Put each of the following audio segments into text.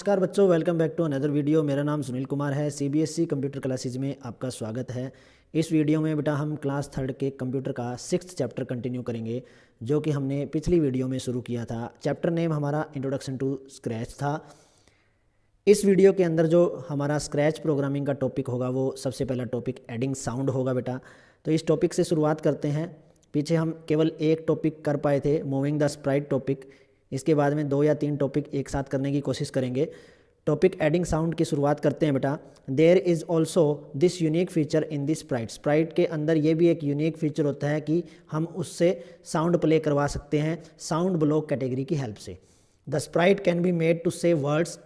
नमस्कार बच्चों, welcome back to another video. मेरा नाम सुनील कुमार है। सीबीएसई कंप्यूटर क्लासेज में आपका स्वागत है। इस वीडियो में बेटा हम क्लास थर्ड के कंप्यूटर का 6th चैप्टर कंटिन्यू करेंगे, जो कि हमने पिछली वीडियो में शुरू किया था। चैप्टर नेम हमारा इंट्रोडक्शन टू स्क्रैच था। इस वीडियो के अंदर जो हमारा स्क्रैच प्रोग्रामिंग का टॉपिक होगा वो सबसे पहला टॉपिक एडिंग साउंड होगा बेटा। तो इस टॉपिक से शुरुआत करते हैं। पीछे हम केवल एक टॉपिक कर पाए थे, मूविंग द स्प्राइट टॉपिक। इसके बाद में 2 या 3 टॉपिक एक साथ करने की कोशिश करेंगे। टॉपिक एडिंग साउंड की शुरुआत करते हैं बेटा। There is also this unique feature in this sprite. Sprite के अंदर ये भी एक यूनिक फीचर होता है कि हम उससे साउंड प्ले करवा सकते हैं साउंड ब्लॉक कैटेगरी की हेल्प से। The sprite can be made to say words.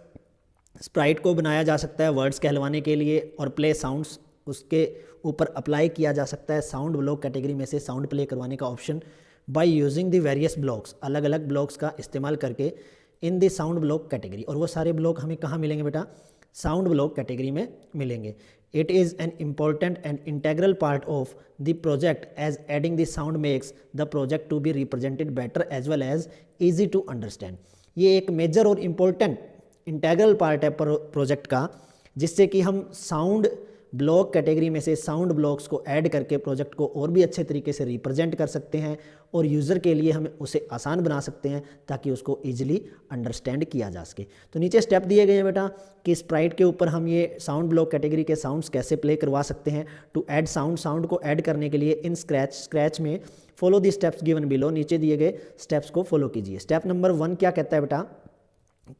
Sprite को बनाया जा सकता है वर्ड्स कहलवाने के लिए, और प्ले साउंड्स उसके ऊपर अप्लाई किया जा सकता है साउंड ब्लॉक कैटेगरी में से साउंड प्ले करवाने का option by using the various blocks, अलग अलग ब्लॉक्स का इस्तेमाल करके in the sound block category. और वो सारे ब्लॉक हमें कहाँ मिलेंगे बेटा? साउंड ब्लॉक कैटेगरी में मिलेंगे। It is an important and integral part of the project as adding the sound makes the project to be represented better as well as easy to understand. ये एक major और important integral part है project का, जिससे कि हम sound block category में से साउंड ब्लॉक्स को ऐड करके प्रोजेक्ट को और भी अच्छे तरीके से रिप्रेजेंट कर सकते हैं, और यूज़र के लिए हम उसे आसान बना सकते हैं ताकि उसको ईजिली अंडरस्टैंड किया जा सके। तो नीचे स्टेप दिए गए हैं बेटा कि स्प्राइट के ऊपर हम ये साउंड ब्लॉक कैटेगरी के साउंड्स कैसे प्ले करवा सकते हैं। टू ऐड साउंड को ऐड करने के लिए इन स्क्रैच में follow the steps given below. नीचे दिए गए स्टेप्स को फॉलो कीजिए। स्टेप नंबर 1 क्या कहता है बेटा?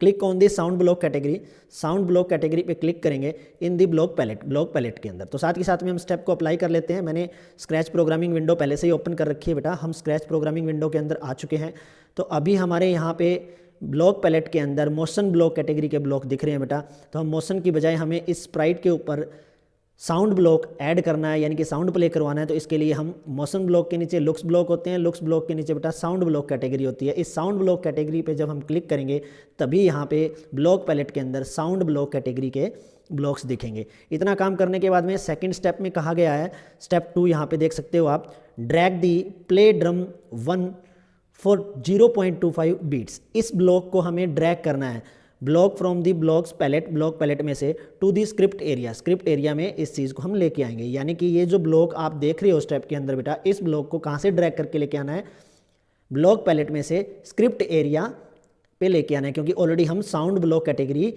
Click on the sound block category. Sound block category पे क्लिक करेंगे इन दी ब्लॉक पैलेट के अंदर। तो साथ ही साथ में हम स्टेप को अप्लाई कर लेते हैं। मैंने स्क्रैच प्रोग्रामिंग विंडो पहले से ही ओपन कर रखी है बेटा। हम स्क्रैच प्रोग्रामिंग विंडो के अंदर आ चुके हैं। तो अभी हमारे यहाँ पे ब्लॉक पैलेट के अंदर मोशन ब्लॉक कैटेगरी के ब्लॉक दिख रहे हैं बेटा। तो हम मोशन की बजाय हमें इस स्प्राइट के ऊपर साउंड ब्लॉक ऐड करना है, यानी कि साउंड प्ले करवाना है। तो इसके लिए हम मोशन ब्लॉक के नीचे लुक्स ब्लॉक होते हैं, लुक्स ब्लॉक के नीचे बेटा साउंड ब्लॉक कैटेगरी होती है। इस साउंड ब्लॉक कैटेगरी पे जब हम क्लिक करेंगे तभी यहाँ पे ब्लॉक पैलेट के अंदर साउंड ब्लॉक कैटेगरी के ब्लॉक्स दिखेंगे। इतना काम करने के बाद में सेकंड स्टेप में कहा गया है, स्टेप 2 यहाँ पे देख सकते हो आप, drag the play drum 1 for 0.25 beats. इस ब्लॉक को हमें ड्रैग करना है block from the block palette में से टू दी स्क्रिप्ट एरिया में इस चीज़ को हम लेके आएंगे। यानी कि ये जो ब्लॉक आप देख रहे हो स्टेप के अंदर बेटा, इस ब्लॉक को कहाँ से ड्रैग करके लेके आना है? ब्लॉक पैलेट में से स्क्रिप्ट एरिया पे लेके आना है, क्योंकि ऑलरेडी हम साउंड ब्लॉक कैटेगरी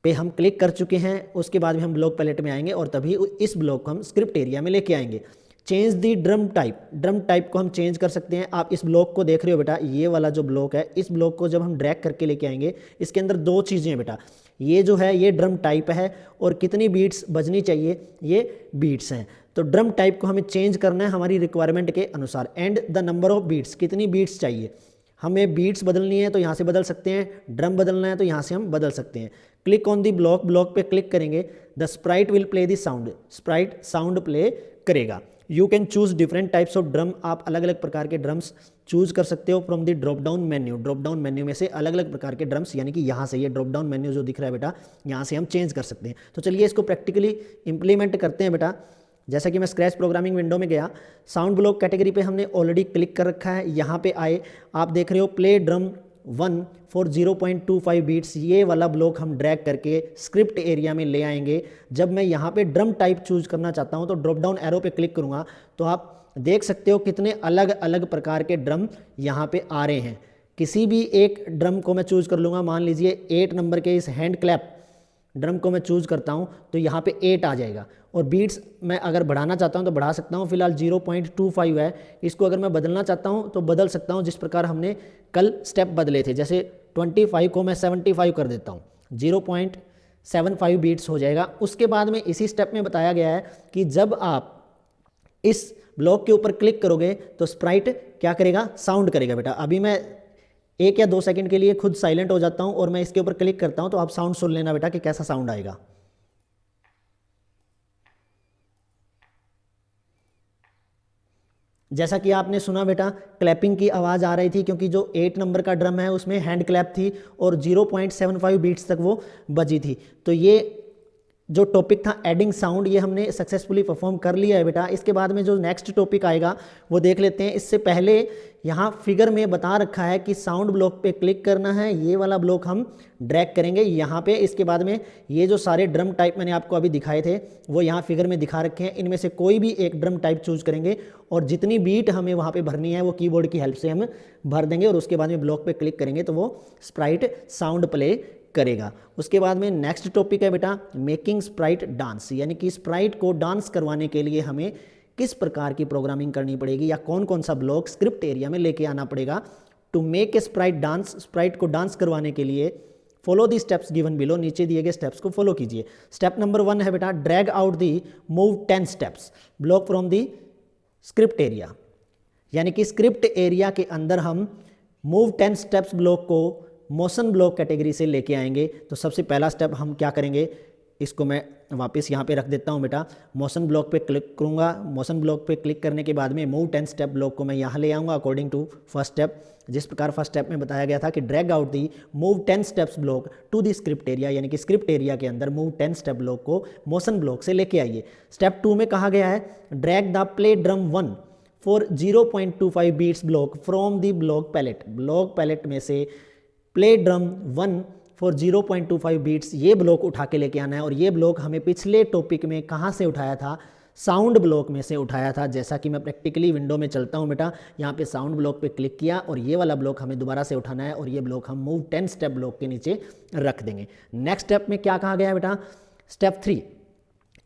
पे हम क्लिक कर चुके हैं। उसके बाद में हम ब्लॉक पैलेट में आएंगे और तभी इस ब्लॉक को हम स्क्रिप्ट एरिया में लेके आएंगे। चेंज दी ड्रम टाइप को हम चेंज कर सकते हैं। आप इस ब्लॉक को देख रहे हो बेटा, ये वाला जो ब्लॉक है, इस ब्लॉक को जब हम ड्रैग करके लेके आएंगे, इसके अंदर 2 चीज़ें हैं बेटा। ये जो है ये ड्रम टाइप है, और कितनी बीट्स बजनी चाहिए, ये बीट्स हैं। तो ड्रम टाइप को हमें चेंज करना है हमारी रिक्वायरमेंट के अनुसार। And the number of beats, कितनी बीट्स चाहिए हमें, बीट्स बदलनी है तो यहाँ से बदल सकते हैं, ड्रम बदलना है तो यहाँ से हम बदल सकते हैं। क्लिक ऑन दी ब्लॉक पे क्लिक करेंगे, the sprite will play the sound. Sprite sound play करेगा। You can choose different types of drum. आप अलग अलग प्रकार के ड्रम्स चूज कर सकते हो from the drop down menu में से अलग अलग प्रकार के ड्रम्स, यानी कि यहाँ से ये ड्रॉप डाउन मेन्यू जो दिख रहा है बेटा, यहाँ से हम चेंज कर सकते हैं। तो चलिए इसको प्रैक्टिकली इंप्लीमेंट करते हैं बेटा। जैसा कि मैं स्क्रैच प्रोग्रामिंग विंडो में गया, साउंड ब्लॉक कैटेगरी पे हमने ऑलरेडी क्लिक कर रखा है। यहाँ पे आए, आप देख रहे हो प्ले ड्रम 1 फॉर 0.25 बीट्स। ये वाला ब्लॉक हम ड्रैग करके स्क्रिप्ट एरिया में ले आएंगे। जब मैं यहाँ पे ड्रम टाइप चूज करना चाहता हूँ तो ड्रॉप डाउन एरो पे क्लिक करूँगा तो आप देख सकते हो कितने अलग अलग प्रकार के ड्रम यहाँ पे आ रहे हैं। किसी भी एक ड्रम को मैं चूज कर लूँगा। मान लीजिए 8 नंबर के इस हैंड क्लैप ड्रम को मैं चूज करता हूँ तो यहाँ पे 8 आ जाएगा। और बीट्स मैं अगर बढ़ाना चाहता हूँ तो बढ़ा सकता हूँ। फिलहाल 0.25 है। इसको अगर मैं बदलना चाहता हूँ तो बदल सकता हूँ, जिस प्रकार हमने कल स्टेप बदले थे। जैसे 25 को मैं 75 कर देता हूँ, 0.75 बीट्स हो जाएगा। उसके बाद में इसी स्टेप में बताया गया है कि जब आप इस ब्लॉक के ऊपर क्लिक करोगे तो स्प्राइट क्या करेगा? साउंड करेगा बेटा। अभी मैं 1 या 2 सेकंड के लिए खुद साइलेंट हो जाता हूं और मैं इसके ऊपर क्लिक करता हूं, तो आप साउंड सुन लेना बेटा कि कैसा साउंड आएगा। जैसा कि आपने सुना बेटा, क्लैपिंग की आवाज़ आ रही थी, क्योंकि जो 8 नंबर का ड्रम है उसमें हैंड क्लैप थी और 0.75 बीट्स तक वो बजी थी। तो ये जो टॉपिक था एडिंग साउंड, ये हमने सक्सेसफुली परफॉर्म कर लिया है बेटा। इसके बाद में जो नेक्स्ट टॉपिक आएगा वो देख लेते हैं। इससे पहले यहाँ फिगर में बता रखा है कि साउंड ब्लॉक पे क्लिक करना है, ये वाला ब्लॉक हम ड्रैग करेंगे यहाँ पे। इसके बाद में ये जो सारे ड्रम टाइप मैंने आपको अभी दिखाए थे वो यहाँ फिगर में दिखा रखे हैं, इनमें से कोई भी एक ड्रम टाइप चूज करेंगे और जितनी बीट हमें वहाँ पे भरनी है वो कीबोर्ड की हेल्प से हम भर देंगे और उसके बाद में ब्लॉक पे क्लिक करेंगे तो वो स्प्राइट साउंड प्ले करेगा। उसके बाद में नेक्स्ट टॉपिक है बेटा मेकिंग स्प्राइट डांस, यानी कि स्प्राइट को डांस करवाने के लिए हमें किस प्रकार की प्रोग्रामिंग करनी पड़ेगी या कौन कौन सा ब्लॉक स्क्रिप्ट एरिया में लेके आना पड़ेगा to make a sprite dance. Sprite को डांस करवाने के लिए follow the steps given below, नीचे दिए गए स्टेप्स को फॉलो कीजिए। स्टेप नंबर 1 है बेटा drag out the move 10 steps block from the script area, यानी कि स्क्रिप्ट एरिया के अंदर हम मूव 10 स्टेप्स ब्लॉक को मोशन ब्लॉक कैटेगरी से लेके आएंगे। तो सबसे पहला स्टेप हम क्या करेंगे, इसको मैं वापस यहाँ पे रख देता हूँ बेटा। मोशन ब्लॉक पे क्लिक करूँगा, मोशन ब्लॉक पे क्लिक करने के बाद में मूव 10 स्टेप ब्लॉक को मैं यहाँ ले आऊँगा अकॉर्डिंग टू फर्स्ट स्टेप। जिस प्रकार फर्स्ट स्टेप में बताया गया था कि drag out the move 10 steps block to the script area, यानी कि स्क्रिप्ट एरिया के अंदर मूव 10 स्टेप ब्लॉक को मोशन ब्लॉक से लेके आइए। स्टेप 2 में कहा गया है drag the play drum 1 for 0.25 beats block from the block palette. Block palette में से प्ले ड्रम 1 फॉर 0.25 बीट्स ये ब्लॉक उठा के लेके आना है। और ये ब्लॉक हमें पिछले टॉपिक में कहाँ से उठाया था, साउंड ब्लॉक में से उठाया था। जैसा कि मैं प्रैक्टिकली विंडो में चलता हूँ बेटा, यहाँ पे साउंड ब्लॉक पे क्लिक किया और ये वाला ब्लॉक हमें दोबारा से उठाना है और ये ब्लॉक हम मूव 10 स्टेप ब्लॉक के नीचे रख देंगे। नेक्स्ट स्टेप में क्या कहा गया है बेटा, step 3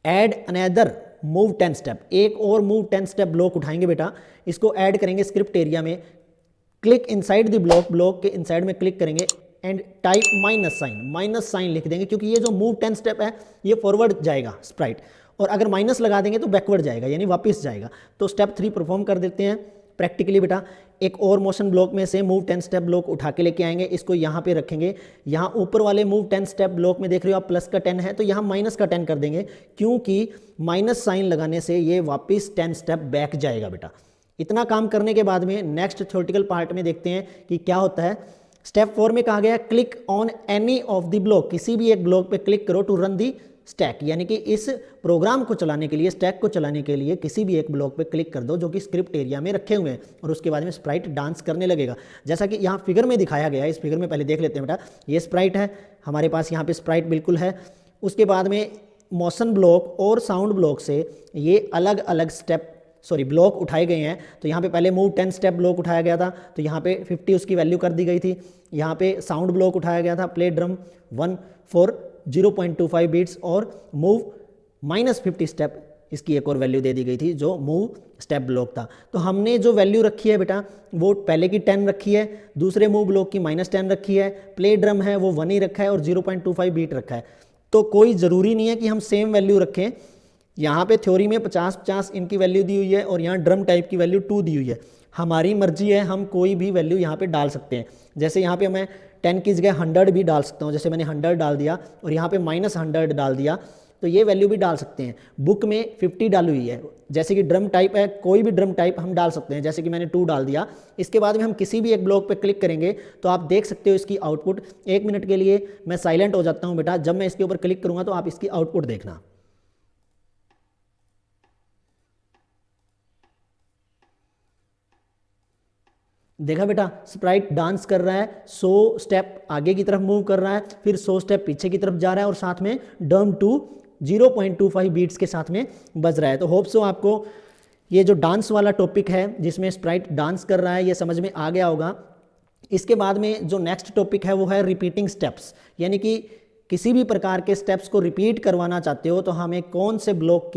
add another move 10 step, एक और मूव 10 स्टेप ब्लॉक उठाएंगे बेटा, इसको ऐड करेंगे स्क्रिप्ट एरिया में। Click inside the block, block के इनसाइड में क्लिक करेंगे एंड टाइप माइनस साइन लिख देंगे, क्योंकि ये जो मूव 10 स्टेप है ये फॉरवर्ड जाएगा स्प्राइट, और अगर माइनस लगा देंगे तो बैकवर्ड जाएगा यानी वापस जाएगा। तो स्टेप 3 परफॉर्म कर देते हैं प्रैक्टिकली बेटा। एक और मोशन ब्लॉक में से मूव 10 स्टेप ब्लॉक उठा के लेके आएंगे, इसको यहाँ पे रखेंगे। यहाँ ऊपर वाले मूव 10 स्टेप ब्लॉक में देख रहे हो आप प्लस का 10 है, तो यहाँ माइनस का 10 कर देंगे, क्योंकि माइनस साइन लगाने से ये वापस 10 स्टेप बैक जाएगा बेटा। इतना काम करने के बाद में नेक्स्ट थ्योरेटिकल पार्ट में देखते हैं कि क्या होता है। स्टेप 4 में कहा गया है click on any of the block, किसी भी एक ब्लॉक पे क्लिक करो टू रन दी स्टैक, यानी कि इस प्रोग्राम को चलाने के लिए, स्टैक को चलाने के लिए किसी भी एक ब्लॉक पे क्लिक कर दो जो कि स्क्रिप्ट एरिया में रखे हुए हैं, और उसके बाद में स्प्राइट डांस करने लगेगा। जैसा कि यहाँ फिगर में दिखाया गया है, इस फिगर में पहले देख लेते हैं बेटा। ये स्प्राइट है हमारे पास, यहाँ पे स्प्राइट बिल्कुल है। उसके बाद में मोशन ब्लॉक और साउंड ब्लॉक से ये अलग अलग ब्लॉक उठाए गए हैं। तो यहाँ पे पहले मूव 10 स्टेप ब्लॉक उठाया गया था, तो यहाँ पे 50 उसकी वैल्यू कर दी गई थी। यहाँ पे साउंड ब्लॉक उठाया गया था प्ले ड्रम 1 फॉर 0.25 बीट्स, और मूव -50 स्टेप इसकी एक और वैल्यू दे दी गई थी जो मूव स्टेप ब्लॉक था। तो हमने जो वैल्यू रखी है बेटा वो पहले की 10 रखी है, दूसरे मूव ब्लॉक की -10 रखी है, प्ले ड्रम है वो 1 ही रखा है और 0.25 बीट रखा है। तो कोई ज़रूरी नहीं है कि हम सेम वैल्यू रखें। यहाँ पे थ्योरी में 50-50 इनकी वैल्यू दी हुई है और यहाँ ड्रम टाइप की वैल्यू 2 दी हुई है। हमारी मर्जी है, हम कोई भी वैल्यू यहाँ पे डाल सकते हैं। जैसे यहाँ पे मैं 10 की जगह 100 भी डाल सकता हूँ, जैसे मैंने 100 डाल दिया और यहाँ पे -100 डाल दिया, तो ये वैल्यू भी डाल सकते हैं। बुक में 50 डाली हुई है, जैसे कि ड्रम टाइप है, कोई भी ड्रम टाइप हम डाल सकते हैं, जैसे कि मैंने 2 डाल दिया। इसके बाद में हम किसी भी एक ब्लॉक पे क्लिक करेंगे तो आप देख सकते हो इसकी आउटपुट। 1 मिनट के लिए मैं साइलेंट हो जाता हूँ बेटा, जब मैं इसके ऊपर क्लिक करूँगा तो आप इसकी आउटपुट देखना। देखा बेटा, स्प्राइट डांस कर रहा है, 100 स्टेप आगे की तरफ मूव कर रहा है, फिर 100 स्टेप पीछे की तरफ जा रहा है और साथ में ड्रम 2 0.25 बीट्स के साथ में बज रहा है। तो होप सो आपको ये जो डांस वाला टॉपिक है जिसमें स्प्राइट डांस कर रहा है ये समझ में आ गया होगा। इसके बाद में जो नेक्स्ट टॉपिक है वो है रिपीटिंग स्टेप्स, यानी कि किसी भी प्रकार के स्टेप्स को रिपीट करवाना चाहते हो तो हमें कौन से ब्लॉक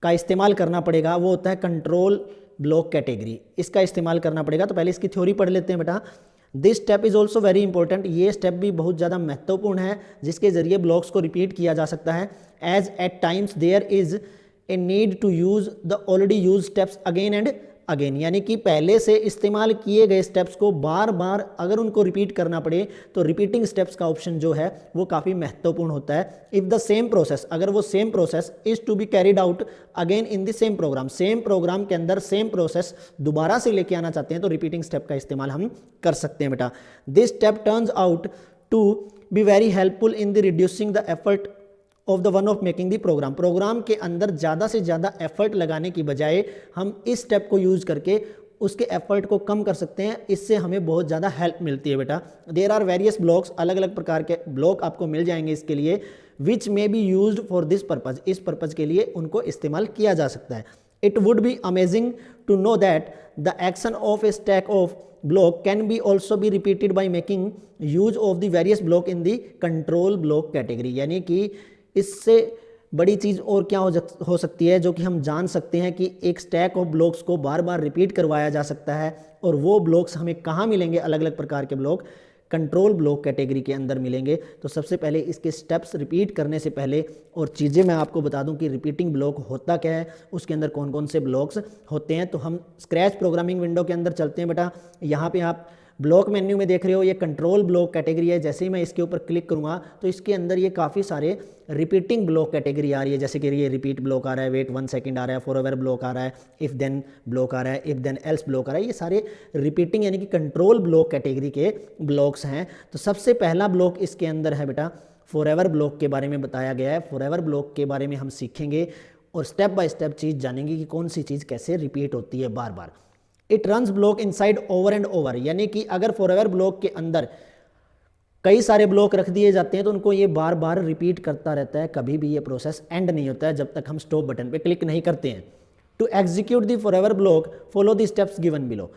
का इस्तेमाल करना पड़ेगा, वो होता है कंट्रोल ब्लॉक कैटेगरी, इसका इस्तेमाल करना पड़ेगा। तो पहले इसकी थ्योरी पढ़ लेते हैं बेटा। This step is also very important, ये स्टेप भी बहुत ज़्यादा महत्वपूर्ण है जिसके जरिए ब्लॉक्स को रिपीट किया जा सकता है। As at times there is a need to use the already use steps again and again, यानी कि पहले से इस्तेमाल किए गए स्टेप्स को बार बार अगर उनको रिपीट करना पड़े तो रिपीटिंग स्टेप्स का ऑप्शन जो है वो काफ़ी महत्वपूर्ण होता है। इफ़ द सेम प्रोसेस, अगर वो same process is to be carried out again in the same program के अंदर सेम प्रोसेस दोबारा से लेके आना चाहते हैं तो रिपीटिंग स्टेप का इस्तेमाल हम कर सकते हैं बेटा। This step turns out to be very helpful in the reducing the effort of the one of making the program. Program के अंदर ज़्यादा से ज़्यादा एफर्ट लगाने की बजाय हम इस स्टेप को यूज़ करके उसके एफर्ट को कम कर सकते हैं, इससे हमें बहुत ज़्यादा हेल्प मिलती है बेटा। देयर आर वेरियस ब्लॉक्स, अलग अलग प्रकार के ब्लॉक आपको मिल जाएंगे इसके लिए, which may be used for this purpose, इस पर्पज़ के लिए उनको इस्तेमाल किया जा सकता है। It would be amazing to know that the action of a stack of block can be also be repeated by making use of the various block in the control block category. यानी कि इससे बड़ी चीज़ और क्या हो सकती है जो कि हम जान सकते हैं कि एक स्टैक ऑफ ब्लॉक्स को बार बार रिपीट करवाया जा सकता है, और वो ब्लॉक्स हमें कहाँ मिलेंगे, अलग अलग प्रकार के ब्लॉक कंट्रोल ब्लॉक कैटेगरी के अंदर मिलेंगे। तो सबसे पहले इसके स्टेप्स रिपीट करने से पहले और चीज़ें मैं आपको बता दूं कि रिपीटिंग ब्लॉक होता क्या है, उसके अंदर कौन कौन से ब्लॉक्स होते हैं। तो हम स्क्रैच प्रोग्रामिंग विंडो के अंदर चलते हैं बेटा। यहाँ पे आप ब्लॉक मेन्यू में देख रहे हो ये कंट्रोल ब्लॉक कैटेगरी है। जैसे ही मैं इसके ऊपर क्लिक करूँगा तो इसके अंदर ये काफ़ी सारे रिपीटिंग ब्लॉक कैटेगरी आ रही है, जैसे कि ये रिपीट ब्लॉक आ रहा है, वेट 1 सेकंड आ रहा है, फॉरएवर ब्लॉक आ रहा है, इफ़ देन ब्लॉक आ रहा है, इफ़ देन एल्स ब्लॉक आ रहा है। ये सारे रिपीटिंग यानी कि कंट्रोल ब्लॉक कैटेगरी के ब्लॉक्स हैं। तो सबसे पहला ब्लॉक इसके अंदर है बेटा फॉरएवर ब्लॉक के बारे में बताया गया है। फॉरएवर ब्लॉक के बारे में हम सीखेंगे और स्टेप बाय स्टेप चीज़ जानेंगे कि कौन सी चीज़ कैसे रिपीट होती है बार बार। It runs block inside over and over, यानी कि अगर फॉरएवर ब्लॉक के अंदर कई सारे ब्लॉक रख दिए जाते हैं तो उनको ये बार बार रिपीट करता रहता है, कभी भी ये प्रोसेस एंड नहीं होता है जब तक हम स्टॉप बटन पे क्लिक नहीं करते हैं। To execute the forever block follow the steps given below.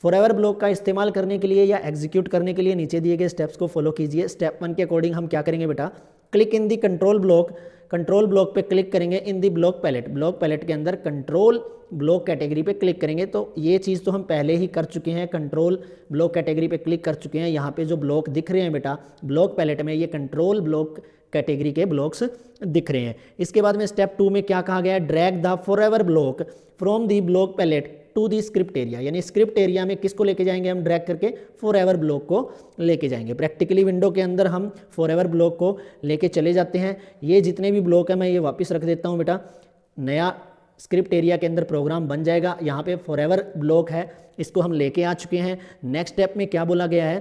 Forever block का इस्तेमाल करने के लिए या एग्जीक्यूट करने के लिए नीचे दिए गए स्टेप्स को फॉलो कीजिए। स्टेप 1 के अकॉर्डिंग हम क्या करेंगे बेटा, क्लिक इन दी कंट्रोल ब्लॉक, कंट्रोल ब्लॉक पे क्लिक करेंगे इन दी ब्लॉक पैलेट, ब्लॉक पैलेट के अंदर कंट्रोल ब्लॉक कैटेगरी पे क्लिक करेंगे। तो ये चीज़ तो हम पहले ही कर चुके हैं, कंट्रोल ब्लॉक कैटेगरी पे क्लिक कर चुके हैं। यहाँ पे जो ब्लॉक दिख रहे हैं बेटा ब्लॉक पैलेट में, ये कंट्रोल ब्लॉक कैटेगरी के ब्लॉक्स दिख रहे हैं। इसके बाद में स्टेप 2 में क्या कहा गया है, drag the forever block from the block palette to the script area, यानी स्क्रिप्ट एरिया में किसको लेके जाएंगे हम, ड्रैग करके फॉरएवर ब्लॉक को लेके जाएंगे। प्रैक्टिकली विंडो के अंदर हम फॉरएवर ब्लॉक को लेके चले जाते हैं। ये जितने भी ब्लॉक है मैं ये वापस रख देता हूँ बेटा, नया स्क्रिप्ट एरिया के अंदर प्रोग्राम बन जाएगा। यहाँ पे फॉरएवर ब्लॉक है, इसको हम लेके आ चुके हैं। नेक्स्ट स्टेप में क्या बोला गया है,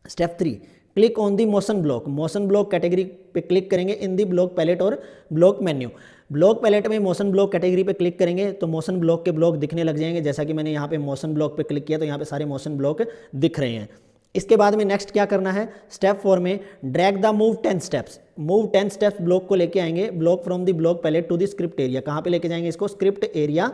step 3 click on the motion block, motion block category पे क्लिक करेंगे इन दी ब्लॉक पैलेट और ब्लॉक मेन्यू। ब्लॉक पैलेट में मोशन ब्लॉक कैटेगरी पे क्लिक करेंगे तो मोशन ब्लॉक के ब्लॉक दिखने लग जाएंगे। जैसा कि मैंने यहाँ पे मोशन ब्लॉक पे क्लिक किया तो यहाँ पे सारे मोशन ब्लॉक दिख रहे हैं। इसके बाद में नेक्स्ट क्या करना है, स्टेप 4 में drag the move 10 steps, move 10 steps block को लेके आएंगे, block from the block palette to the script area. कहाँ पे लेके जाएंगे इसको, स्क्रिप्ट एरिया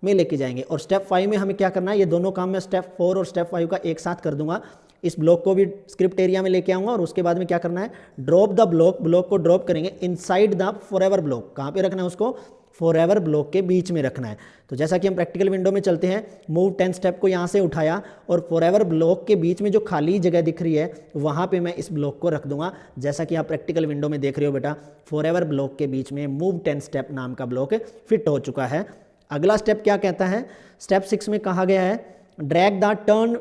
में लेके जाएंगे। और स्टेप 5 में हमें क्या करना है, ये दोनों काम मैं स्टेप 4 और स्टेप 5 का एक साथ कर दूंगा। इस ब्लॉक को भी स्क्रिप्ट एरिया में लेके आऊंगा और उसके बाद में क्या करना है, ड्रॉप द ब्लॉक, ब्लॉक को ड्रॉप करेंगे इनसाइड द फॉरएवर ब्लॉक। कहाँ पे रखना है उसको, फॉरएवर ब्लॉक के बीच में रखना है। तो जैसा कि हम प्रैक्टिकल विंडो में चलते हैं, मूव 10 स्टेप को यहाँ से उठाया और फॉरएवर ब्लॉक के बीच में जो खाली जगह दिख रही है वहाँ पे मैं इस ब्लॉक को रख दूंगा। जैसा कि आप प्रैक्टिकल विंडो में देख रहे हो बेटा, फॉरएवर ब्लॉक के बीच में मूव 10 स्टेप नाम का ब्लॉक फिट हो चुका है। अगला स्टेप क्या कहता है, स्टेप 6 में कहा गया है drag the turn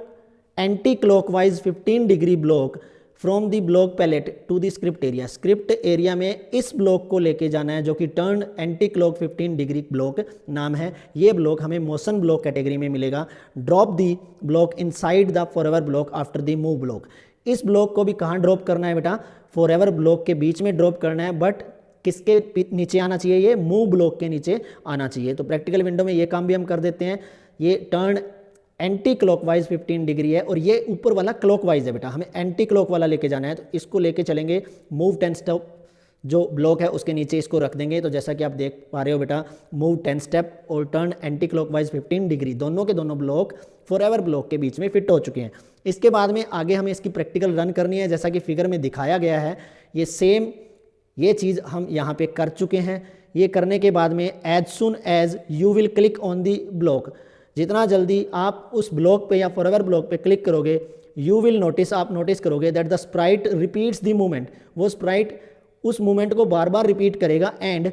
anti clockwise 15 degree block from the block palette to the script area. Script area में इस ब्लॉक को लेके जाना है जो कि turn anti clock 15 degree block नाम है। ये ब्लॉक हमें मोशन ब्लॉक कैटेगरी में मिलेगा। Drop the block inside the forever block after the move block. इस ब्लॉक को भी कहाँ ड्रॉप करना है बेटा, फॉरएवर ब्लॉक के बीच में ड्रॉप करना है, बट किसके नीचे आना चाहिए, ये मूव ब्लॉक के नीचे आना चाहिए। तो प्रैक्टिकल विंडो में ये काम भी हम कर देते हैं। ये टर्न एंटी क्लॉकवाइज 15 डिग्री है और ये ऊपर वाला क्लॉकवाइज है बेटा, हमें एंटी क्लॉक वाला लेके जाना है। तो इसको लेके चलेंगे, मूव 10 स्टेप जो ब्लॉक है उसके नीचे इसको रख देंगे। तो जैसा कि आप देख पा रहे हो बेटा, मूव 10 स्टेप और टर्न एंटी क्लॉकवाइज 15 डिग्री दोनों के दोनों ब्लॉक फॉरएवर ब्लॉक के बीच में फिट हो चुके हैं। इसके बाद में आगे हमें इसकी प्रैक्टिकल रन करनी है। जैसा कि फिगर में दिखाया गया है, ये सेम ये चीज़ हम यहाँ पे कर चुके हैं। ये करने के बाद में as soon as you will click on the block, जितना जल्दी आप उस ब्लॉक पे या फॉरएवर ब्लॉक पे क्लिक करोगे, यू विल नोटिस, आप नोटिस करोगे that the sprite repeats the movement, वो स्प्राइट उस मूवमेंट को बार बार रिपीट करेगा एंड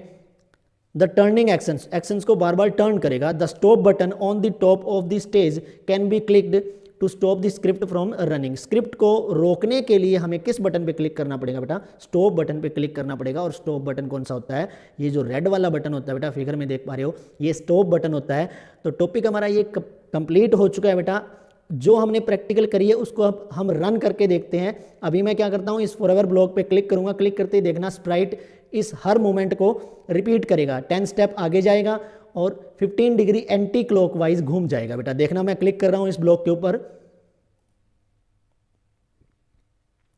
द टर्निंग एक्शंस को बार बार टर्न करेगा। The stop button on the top of the stage can be clicked to stop the script from running. Script को रोकने के लिए हमें किस बटन पे क्लिक करना पड़ेगा बेटा, स्टॉप बटन पे क्लिक करना पड़ेगा। और स्टॉप बटन कौन सा होता है, ये जो रेड वाला बटन होता है बेटा, फिगर में देख पा रहे हो, ये स्टॉप बटन होता है। तो टॉपिक हमारा ये कंप्लीट हो चुका है बेटा। जो हमने प्रैक्टिकल करी है उसको अब हम रन करके देखते हैं। अभी मैं क्या करता हूँ, इस फॉरएवर ब्लॉक पे क्लिक करूँगा, क्लिक करते ही देखना स्प्राइट इस हर मूवमेंट को रिपीट करेगा, 10 स्टेप आगे जाएगा और 15 डिग्री एंटी क्लॉकवाइज घूम जाएगा। बेटा देखना, मैं क्लिक कर रहा हूं इस ब्लॉक के ऊपर,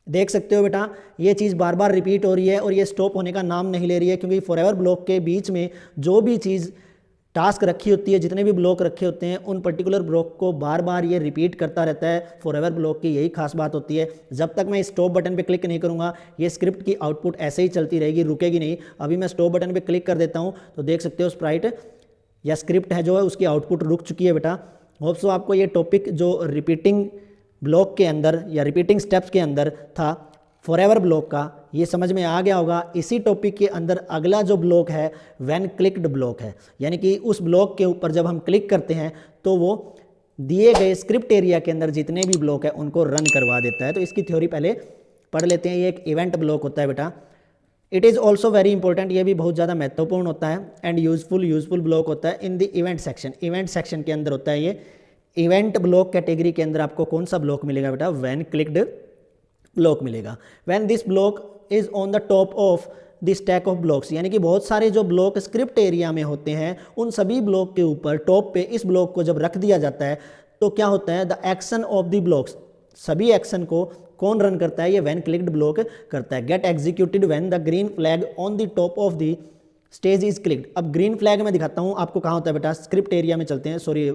देख सकते हो बेटा ये चीज़ बार बार रिपीट हो रही है और ये स्टॉप होने का नाम नहीं ले रही है, क्योंकि फॉरएवर ब्लॉक के बीच में जो भी चीज़ टास्क रखी होती है, जितने भी ब्लॉक रखे होते हैं, उन पर्टिकुलर ब्लॉक को बार बार ये रिपीट करता रहता है। फॉरएवर ब्लॉक की यही खास बात होती है। जब तक मैं स्टॉप बटन पे क्लिक नहीं करूंगा ये स्क्रिप्ट की आउटपुट ऐसे ही चलती रहेगी, रुकेगी नहीं। अभी मैं स्टॉप बटन पे क्लिक कर देता हूँ तो देख सकते हो स्प्राइट या स्क्रिप्ट है जो है उसकी आउटपुट रुक चुकी है। बेटा होप सो आपको ये टॉपिक जो रिपीटिंग ब्लॉक के अंदर या रिपीटिंग स्टेप्स के अंदर था फॉरएवर ब्लॉक का, ये समझ में आ गया होगा। इसी टॉपिक के अंदर अगला जो ब्लॉक है व्हेन क्लिक्ड ब्लॉक है, यानी कि उस ब्लॉक के ऊपर जब हम क्लिक करते हैं तो वो दिए गए स्क्रिप्ट एरिया के अंदर जितने भी ब्लॉक है उनको रन करवा देता है। तो इसकी थ्योरी पहले पढ़ लेते हैं। ये एक इवेंट ब्लॉक होता है बेटा। It is also very important, ये भी बहुत ज़्यादा महत्वपूर्ण होता है एंड यूजफुल ब्लॉक होता है in the event section. Event section के अंदर होता है ये। इवेंट ब्लॉक कैटेगरी के अंदर आपको कौन सा ब्लॉक मिलेगा बेटा? व्हेन क्लिक्ड ब्लॉक मिलेगा। When this block is on the top of the stack of blocks, यानी कि बहुत सारे जो ब्लॉक स्क्रिप्ट एरिया में होते हैं उन सभी ब्लॉक के ऊपर टॉप पे इस ब्लॉक को जब रख दिया जाता है तो क्या होता है? The action of the blocks, सभी एक्शन को कौन रन करता है? ये व्हेन क्लिक्ड ब्लॉक करता है। Get executed when the green flag on the top of the stage is clicked. अब ग्रीन फ्लैग मैं दिखाता हूँ आपको कहाँ होता है बेटा। स्क्रिप्ट एरिया में चलते हैं, सॉरी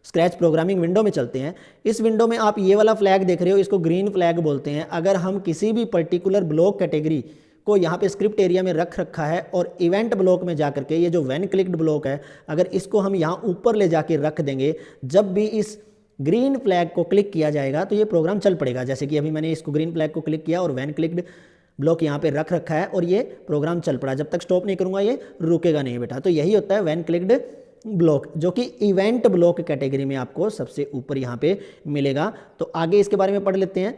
स्क्रैच प्रोग्रामिंग विंडो में चलते हैं। इस विंडो में आप ये वाला फ्लैग देख रहे हो, इसको ग्रीन फ्लैग बोलते हैं। अगर हम किसी भी पर्टिकुलर ब्लॉक कैटेगरी को यहाँ पे स्क्रिप्ट एरिया में रख रखा है और इवेंट ब्लॉक में जा करके ये जो व्हेन क्लिक्ड ब्लॉक है अगर इसको हम यहाँ ऊपर ले जाके रख देंगे, जब भी इस ग्रीन फ्लैग को क्लिक किया जाएगा तो ये प्रोग्राम चल पड़ेगा। जैसे कि अभी मैंने इसको ग्रीन फ्लैग को क्लिक किया और व्हेन क्लिक्ड ब्लॉक यहाँ पे रख रखा है और ये प्रोग्राम चल पड़ा। जब तक स्टॉप नहीं करूँगा ये रुकेगा नहीं बेटा। तो यही होता है व्हेन क्लिक्ड ब्लॉक, जो कि इवेंट ब्लॉक कैटेगरी में आपको सबसे ऊपर यहाँ पे मिलेगा। तो आगे इसके बारे में पढ़ लेते हैं।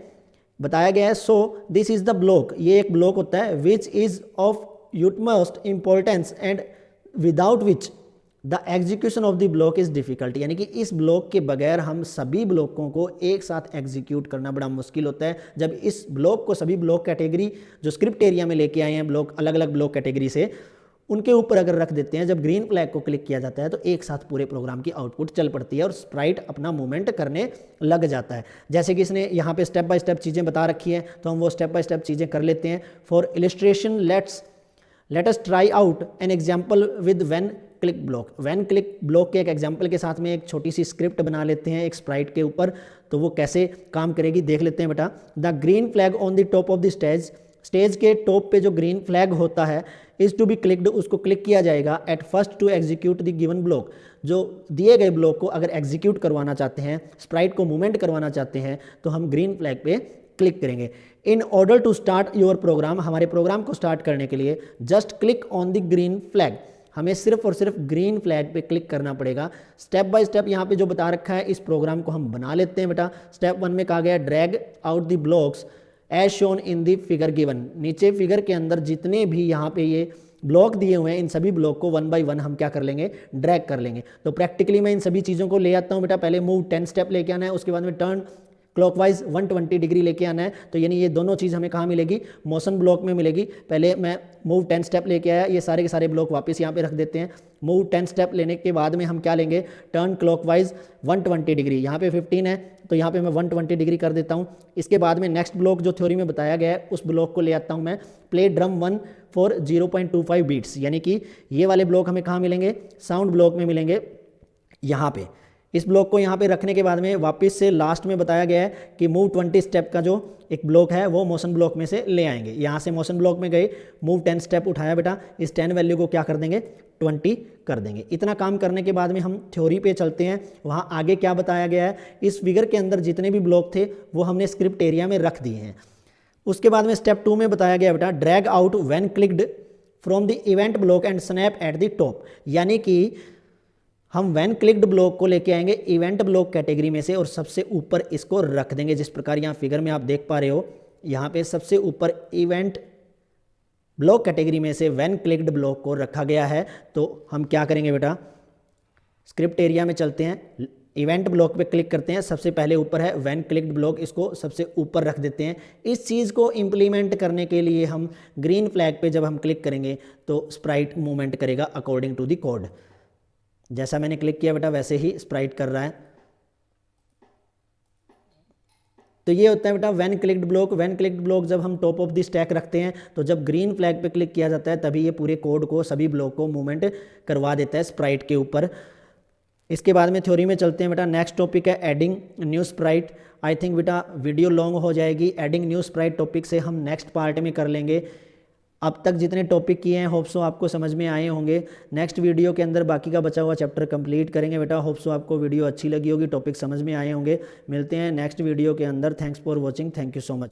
बताया गया है so this is the block, ये एक ब्लॉक होता है which is of utmost importance and without which the execution of the block is difficult, यानी कि इस ब्लॉक के बगैर हम सभी ब्लॉकों को एक साथ एग्जीक्यूट करना बड़ा मुश्किल होता है। जब इस ब्लॉक को सभी ब्लॉक कैटेगरी जो स्क्रिप्ट एरिया में लेके आए हैं ब्लॉक अलग अलग ब्लॉक कैटेगरी से, उनके ऊपर अगर रख देते हैं, जब ग्रीन फ्लैग को क्लिक किया जाता है तो एक साथ पूरे प्रोग्राम की आउटपुट चल पड़ती है और स्प्राइट अपना मूवमेंट करने लग जाता है। जैसे कि इसने यहाँ पे स्टेप बाय स्टेप चीज़ें बता रखी है तो हम वो स्टेप बाय स्टेप चीज़ें कर लेते हैं। For illustration let us try out an example with when click block. When click block के एक एग्जाम्पल के साथ में एक छोटी सी स्क्रिप्ट बना लेते हैं एक स्प्राइट के ऊपर, तो वो कैसे काम करेगी देख लेते हैं बेटा। The green flag on the top of the stage, stage के टॉप पे जो ग्रीन फ्लैग होता है इज टू बी क्लिक्ड, उसको क्लिक किया जाएगा at first to execute the given block. जो दिए गए ब्लॉक को अगर एग्जीक्यूट करवाना चाहते हैं, स्प्राइट को मूवमेंट करवाना चाहते हैं, तो हम ग्रीन फ्लैग पे क्लिक करेंगे। In order to start your program, हमारे प्रोग्राम को स्टार्ट करने के लिए just click on the green flag, हमें सिर्फ और सिर्फ ग्रीन फ्लैग पे क्लिक करना पड़ेगा। स्टेप बाय स्टेप यहाँ पे जो बता रखा है इस प्रोग्राम को हम बना लेते हैं बेटा। स्टेप 1 में कहा गया drag out the blocks as shown in the figure given. नीचे फिगर के अंदर जितने भी यहाँ पे ये ब्लॉक दिए हुए हैं इन सभी ब्लॉक को 1 बाय 1 हम क्या कर लेंगे? ड्रैग कर लेंगे। तो प्रैक्टिकली मैं इन सभी चीज़ों को ले आता हूँ बेटा। पहले मूव 10 स्टेप लेके आना है, उसके बाद में टर्न क्लॉकवाइज 120 डिग्री लेके आना है। तो यानी ये दोनों चीज़ हमें कहाँ मिलेगी? मोशन ब्लॉक में मिलेगी। पहले मैं मूव 10 स्टेप लेके आया, ये सारे के सारे ब्लॉक वापस यहाँ पे रख देते हैं। मूव 10 स्टेप लेने के बाद में हम क्या लेंगे? टर्न क्लॉकवाइज 120 डिग्री, यहाँ पे 15 है तो यहाँ पे मैं 120 डिग्री कर देता हूँ। इसके बाद में नेक्स्ट ब्लॉक जो थ्योरी में बताया गया है उस ब्लॉक को ले आता हूँ मैं। प्ले ड्रम 1 फॉर 0.25 बीट्स, यानी कि ये वाले ब्लॉक हमें कहाँ मिलेंगे? साउंड ब्लॉक में मिलेंगे यहाँ पे। इस ब्लॉक को यहाँ पे रखने के बाद में वापस से लास्ट में बताया गया है कि मूव 20 स्टेप का जो एक ब्लॉक है वो मोशन ब्लॉक में से ले आएंगे। यहाँ से मोशन ब्लॉक में गए, मूव 10 स्टेप उठाया बेटा, इस 10 वैल्यू को क्या कर देंगे? 20 कर देंगे। इतना काम करने के बाद में हम थ्योरी पे चलते हैं। वहाँ आगे क्या बताया गया है? इस फिगर के अंदर जितने भी ब्लॉक थे वो हमने स्क्रिप्ट एरिया में रख दिए हैं। उसके बाद में स्टेप 2 में बताया गया बेटा drag out when clicked from the event block and snap at the top, यानी कि हम व्हेन क्लिक्ड ब्लॉक को लेके आएंगे इवेंट ब्लॉक कैटेगरी में से और सबसे ऊपर इसको रख देंगे। जिस प्रकार यहाँ फिगर में आप देख पा रहे हो, यहाँ पे सबसे ऊपर इवेंट ब्लॉक कैटेगरी में से व्हेन क्लिक्ड ब्लॉक को रखा गया है। तो हम क्या करेंगे बेटा? स्क्रिप्ट एरिया में चलते हैं, इवेंट ब्लॉक पे क्लिक करते हैं, सबसे पहले ऊपर है व्हेन क्लिक्ड ब्लॉक, इसको सबसे ऊपर रख देते हैं। इस चीज़ को इम्प्लीमेंट करने के लिए हम ग्रीन फ्लैग पे जब हम क्लिक करेंगे तो स्प्राइट मूवमेंट करेगा अकॉर्डिंग टू द कोड। जैसा मैंने क्लिक किया बेटा वैसे ही स्प्राइट कर रहा है। तो ये होता है बेटा when clicked block. When clicked block जब हम टॉप ऑफ द स्टैक रखते हैं तो जब ग्रीन फ्लैग पे क्लिक किया जाता है तभी ये पूरे कोड को, सभी ब्लॉक को मूवमेंट करवा देता है स्प्राइट के ऊपर। इसके बाद में थ्योरी में चलते हैं बेटा। नेक्स्ट टॉपिक है adding new Sprite. I think बेटा वीडियो लॉन्ग हो जाएगी, एडिंग न्यू स्प्राइट टॉपिक से हम नेक्स्ट पार्ट में कर लेंगे। अब तक जितने टॉपिक किए हैं होप्सो आपको समझ में आए होंगे। नेक्स्ट वीडियो के अंदर बाकी का बचा हुआ चैप्टर कंप्लीट करेंगे बेटा। होप्सो आपको वीडियो अच्छी लगी होगी, टॉपिक समझ में आए होंगे। मिलते हैं नेक्स्ट वीडियो के अंदर। Thanks for watching, thank you so much.